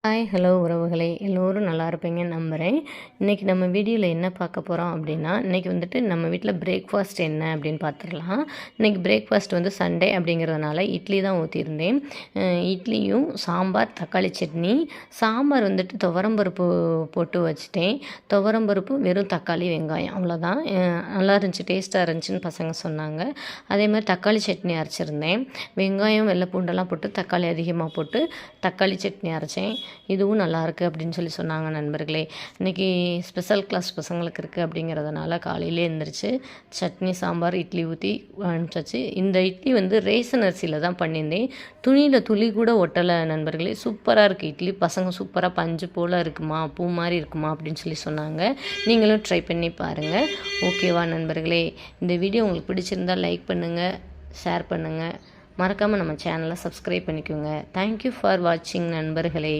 Hi hello உறவுகளே, எல்லோரும் நல்லா இருப்பீங்கன்னு நம்புகிறேன். இன்றைக்கி நம்ம வீடியோவில் என்ன பார்க்க போகிறோம் அப்படின்னா, இன்றைக்கி வந்துட்டு நம்ம வீட்டில் பிரேக்ஃபாஸ்ட் என்ன அப்படின்னு பார்த்துடலாம். இன்றைக்கி பிரேக்ஃபாஸ்ட் வந்து சண்டே அப்படிங்கிறதுனால இட்லி தான் ஊற்றியிருந்தேன். இட்லியும் சாம்பார், தக்காளி சட்னி. சாம்பார் வந்துட்டு துவரம்பருப்பு போட்டு வச்சுட்டேன். துவரம்பருப்பு, வெறும் தக்காளி, வெங்காயம், அவ்வளோதான். நல்லா இருந்துச்சு, டேஸ்ட்டாக இருந்துச்சுன்னு பசங்க சொன்னாங்க. அதே மாதிரி தக்காளி சட்னி அரைச்சிருந்தேன். வெங்காயம், வெள்ளை பூண்டெல்லாம் போட்டு தக்காளி அதிகமாக போட்டு தக்காளி சட்னி அரைச்சேன். இதுவும் நல்லாயிருக்கு அப்படின்னு சொன்னாங்க நண்பர்களே. இன்றைக்கி ஸ்பெஷல் கிளாஸ் பசங்களுக்கு இருக்குது அப்படிங்கிறதுனால காலையிலே எழுந்திரிச்சு சட்னி, சாம்பார், இட்லி ஊற்றி அனுப்பிச்சாச்சு. இந்த இட்லி வந்து ரேசன் அரிசியில் தான் பண்ணியிருந்தேன். துணியில் துளி கூட ஒட்டலை நண்பர்களே. சூப்பராக இருக்குது இட்லி. பசங்க சூப்பராக பஞ்சு போல் இருக்குமா, பூ மாதிரி இருக்குமா அப்படின்னு சொன்னாங்க. நீங்களும் ட்ரை பண்ணி பாருங்கள். ஓகேவா நண்பர்களே? இந்த வீடியோ உங்களுக்கு பிடிச்சிருந்தால் லைக் பண்ணுங்கள், ஷேர் பண்ணுங்கள். மறக்காமல் நம்ம சேனலை சப்ஸ்கிரைப் பண்ணிக்கோங்க. தேங்க்யூ ஃபார் வாட்சிங் நண்பர்களே.